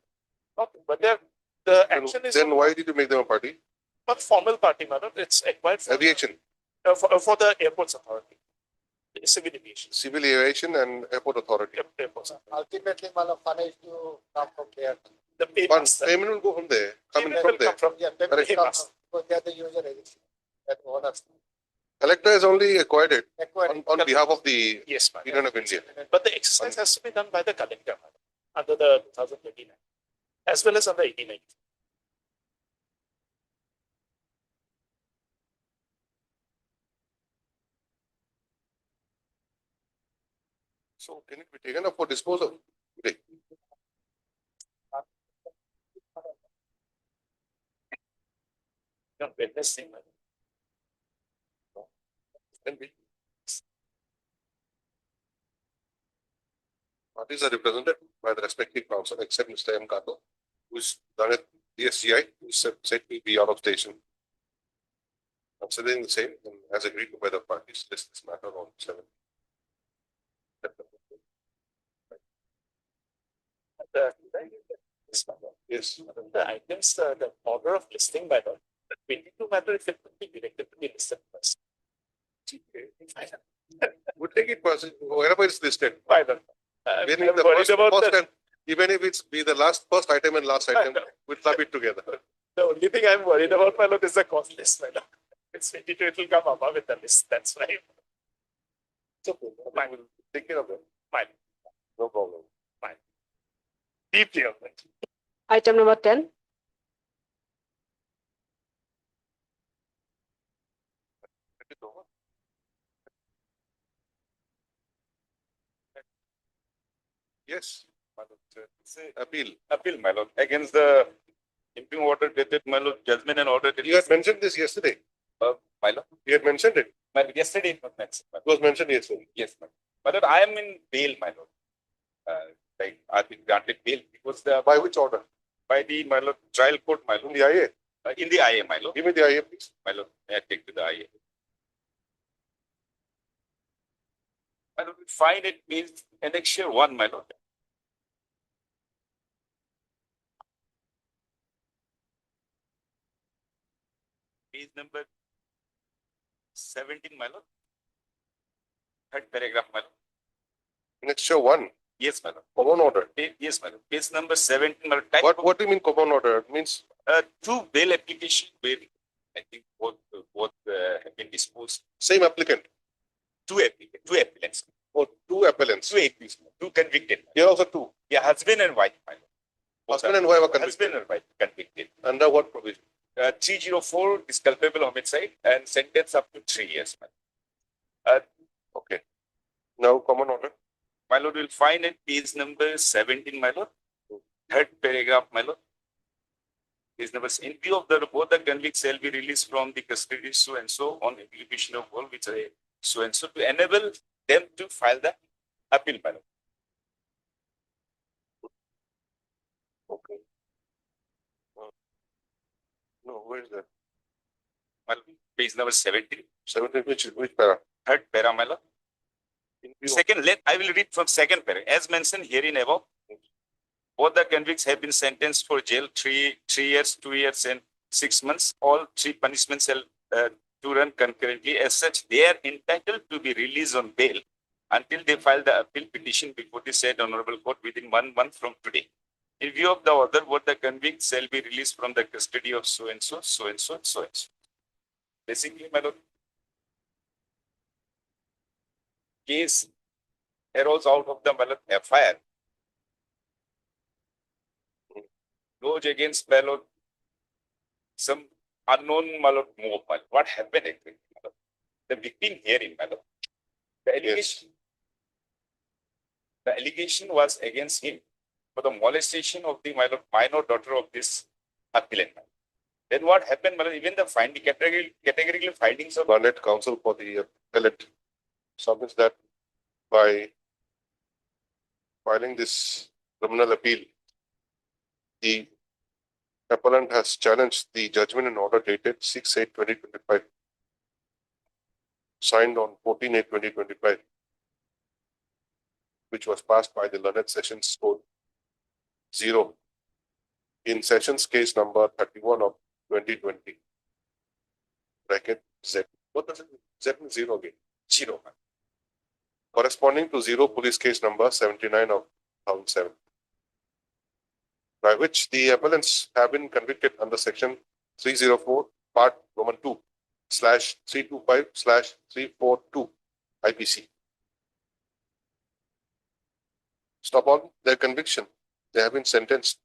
Not, but the action is Then why did you make them a party? not formal party, madam. It's acquired for, Aviation, for the airports authority, the civil aviation. civil aviation and airport authority. Airports authority. Ultimately, Malak, fund is to come from there. The pay But master. payment will go from there, coming Payment from will there. come from Yeah, the payment pay comes master. because they are the user agency. That owners Collector has only acquired it acquired. on behalf of the Yes, madam. Union of India. But the exercise has to be done by the collector, madam, under the 2029, as well as under 89. So can it be taken up for disposal today? On Wednesday, madam. Can be. Parties are represented by the respective council except Mr. M. Kato, who's done it, DSGI, who said to be out of station. Considering the same, and as agreed to by the parties, this matter on 7. Yes. The items, the order of listing by the 22 matter, if it could be directed to be listed first. We'll take it first, wherever it's listed. By the. Even I'm if the worried about first the, and even if it's be the first item and last item, we'll club it together. the only thing I'm worried about, my lord, is the cost list, my lord. It's 22, it will come above with the list, that's why. It's okay. Fine. We'll take care of that. Fine. No problem. Deeply on that. Item number 10. Yes. It's a Appeal. appeal, my lord, against the impugn order dated, my lord, judgment and order. You had mentioned this yesterday. My lord, You had mentioned it. yesterday it was mentioned. It was mentioned yesterday. Yes, my lord. My lord, I am in bail, my lord. Like, I've been granted bail. It was By which order? by the, my lord, trial court, my In lord. the IA. In the IA, my lord. Give me the IA, please. My lord, may I take to the IA? My lord, we find it means annexure 1, my lord. Page number 17, my lord. Third paragraph, my lord. Annexure 1, Yes, my lord. common order. Yes, my lord. Page number 17, my lord. Type What do you mean common order? It means two bail application where I think both have been disposed. Same applicant Two appellants, or two appellants? two accused, two convicted. Here also two. Yeah, husband and wife, my lord. Both Husband are- and wife are convicted. Husband and wife convicted. Under what provision? 304 is culpable homicide and sentence up to 3 years. My lord. Okay. Now, common order. My lord will find at page number 17, my lord. Third paragraph, my lord. Page number, in view of the both the convicts shall be released from the custody so and so on execution of all which are so and so to enable them to file the appeal, my lord. Okay. No, where is that? My lord, page number 17, 17, which para? third para, my lord. In view of- Second, I will read from second para. As mentioned herein above, both the convicts have been sentenced for jail 3 years, 2 years, and 6 months. All three punishments shall to run concurrently. As such, they are entitled to be released on bail until they file the appeal petition before the said honorable court within 1 month from today. In view of the order, both the convicts shall be released from the custody of so and so, so and so, and so and so. Basically, my lord, case arose out of the my lord, FIR. Goes against my lord, some unknown my lord, mob. My lord. What happened actually? My lord? The victim herein, my lord, the allegation was against him for the molestation of the my lord, minor daughter of this appellant. Then what happened, my lord? Even the finding categorical findings of Learned counsel for the appellant submits that by filing this criminal appeal, the appellant has challenged the judgment and order dated 6/8/2025, signed on 14/8/2025, which was passed by the Learned Sessions Code 0 in Sessions Case number 31 of 2020. Bracket Z. What does it mean? Z means 0 again. 0. Corresponding to 0 police case number 79 of 2007, by which the appellants have been convicted under section 304 part Roman 2 /325/342 IPC. Stop on their conviction, they have been sentenced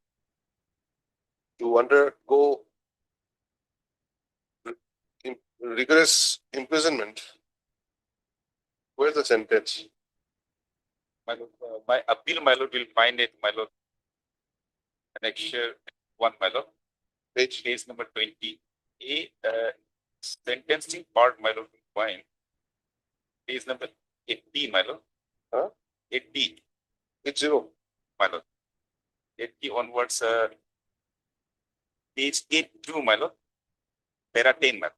to undergo rigorous imprisonment. Where's the sentence? My lord, my appeal, my lord, will find it, my lord, annexure 1, my lord, Page case number 20. Sentencing part, my lord, will find case number 80, my lord. Huh? 80, it's 0. my lord. 80 onwards, page 82, my lord. Para 10, my lord.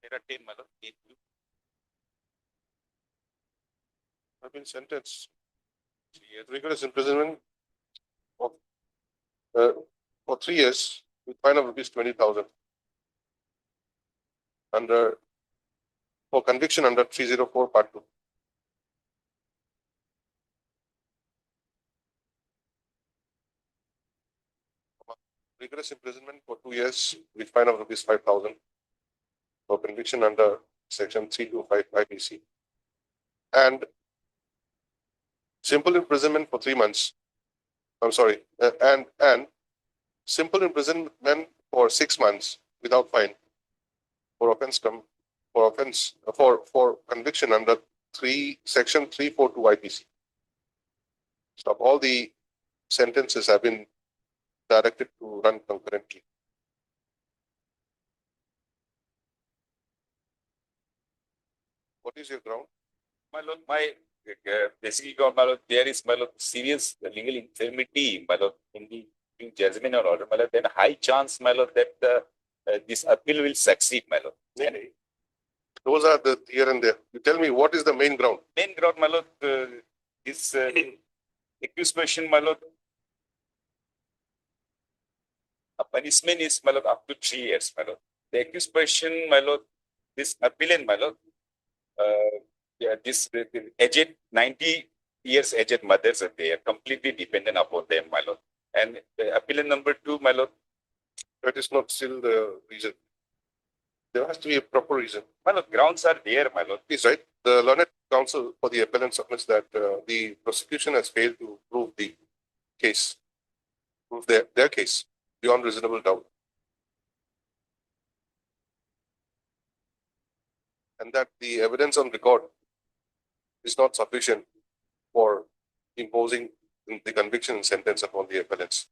Para 10, my lord. 82. Have been sentenced to rigorous imprisonment of, for 3 years with fine of rupees 20,000 under for conviction under 304 part 2. Rigorous imprisonment for 2 years with fine of rupees 5,000 for conviction under section 325 IPC, and simple imprisonment for 3 months. I'm sorry, and simple imprisonment for 6 months without fine for conviction under section 342 IPC. Stop. All the sentences have been directed to run concurrently. What is your ground? My lord, basically, my lord, there is, my lord, serious legal infirmity, my lord, in the judgment or order, my lord, then high chance, my lord, that this appeal will succeed, my lord. And Those are the here and there. You tell me what is the main ground? Main ground, my lord, is accused person, my lord. A punishment is, my lord, up to 3 years, my lord. The accused person, my lord, this appellant, my lord, yeah, this aged 90 years aged mothers are there, completely dependent upon them, my lord. And appellant number 2, my lord, That is not still the reason. There has to be a proper reason. my lord, grounds are there, my lord. Is right. The learned counsel for the appellant submits that the prosecution has failed to prove the case, prove their case beyond reasonable doubt. And that the evidence on record is not sufficient for imposing the conviction and sentence upon the appellants.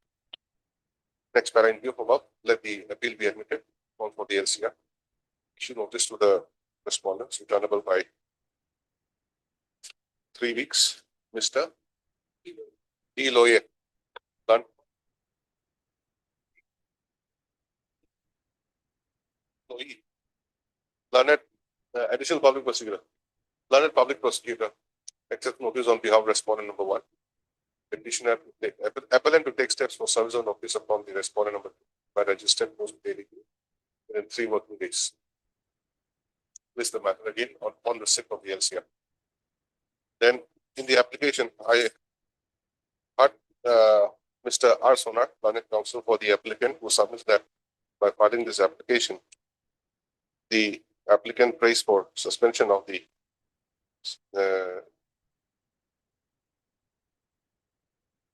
Next para in view of above, let the appeal be admitted. Call for the LCR. Issue notice to the respondents returnable by 3 weeks. Mr. D. Loye. Done. Loye. Learned additional public prosecutor. Learned public prosecutor. Accept notice on behalf of respondent number 1. Petitioner appellant to take steps for service of notice upon the respondent number 2 by registered post daily within 3 working days. List the matter again on receipt of the LCR. Then in the application, I heard Mr. R. Sonak, learned counsel for the applicant, who submits that by filing this application, the applicant prays for suspension of the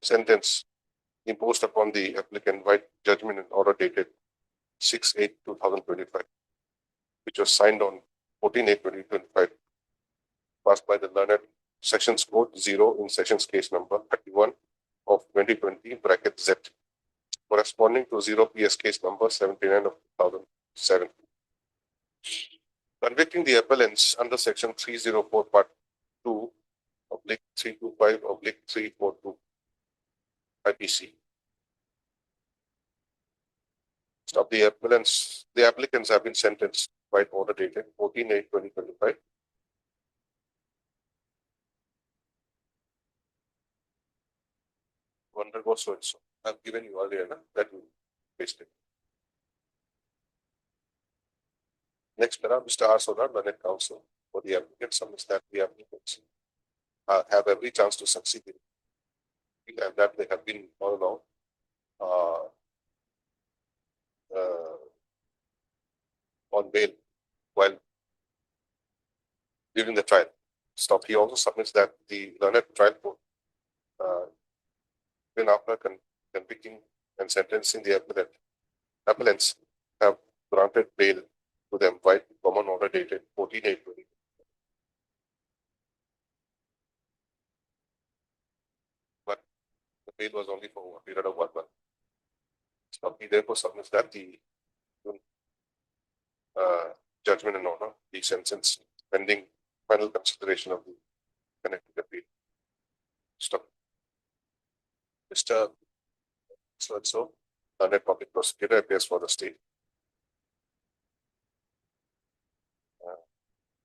sentence imposed upon the applicant by judgment and order dated 6/8/2025, which was signed on 14/8/2025, passed by the learned Sessions Code 0 in Sessions Case number 31 of 2020 bracket Z, corresponding to 0 PS Case number 79 of 2007. Convicting the appellants under Section 304 Part 2 oblique 325 oblique 342 IPC. Of the applicants have been sentenced by order dated 14/8/2025. Undergo so and so. I've given you earlier that you pasted. Next para, Mr. R. Sonar, learned counsel for the applicant, submits that the applicants have every chance to succeed in it, and that they have been all along on bail while during the trial. Stop. He also submits that the learned trial court, even after convicting and sentencing the appellants, have granted bail to them by common order dated 14/8/20. But the bail was only for a period of 1 month. So he therefore submits that the judgment and order be sentenced pending final consideration of the connected appeal. Stop. Mr. So, learned public prosecutor appears for the state.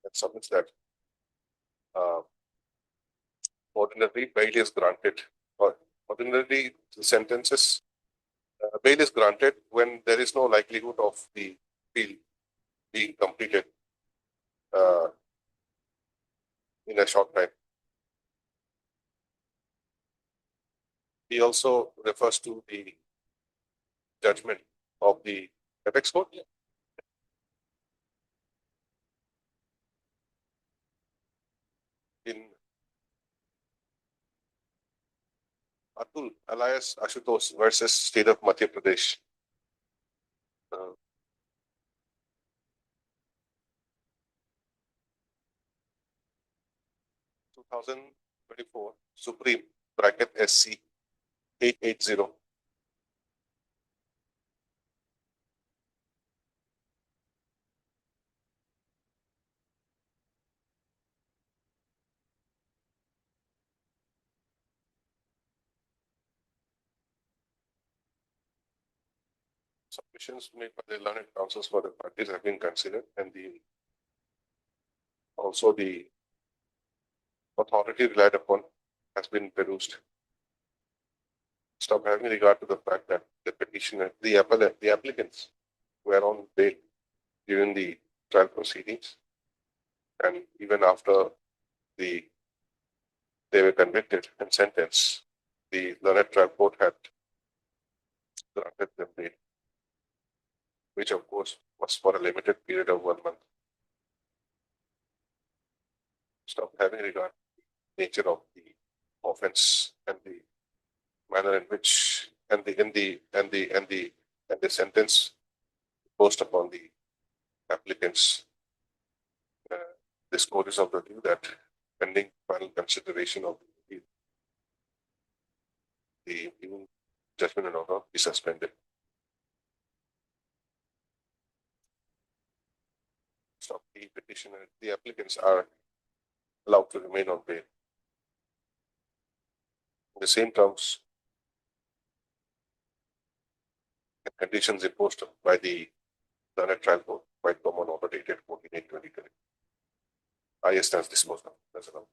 And submits that ordinarily bail is granted, or ordinarily the sentences bail is granted when there is no likelihood of the appeal being completed in a short time. He also refers to the judgment of the apex court. In Atul alias Ashutosh versus State of Madhya Pradesh. 2024 Supreme bracket SC 880. Submissions made by the learned counsels for the parties have been considered, and the Also, the authority relied upon has been produced. Stop having regard to the fact that the petitioner, the appellant, the applicants were on bail during the trial proceedings, and even after they were convicted and sentenced, the learned trial court had granted them bail, which of course was for a limited period of 1 month. Stop having regard to the nature of the offense and the manner in which and the sentence imposed upon the applicants. This court is of the view that pending final consideration of the judgment and order be suspended. So the petitioner, the applicants are allowed to remain on bail. In the same terms and conditions imposed by the learned trial court, quite common order dated 14/8/2020. I stands disposed of. That's enough.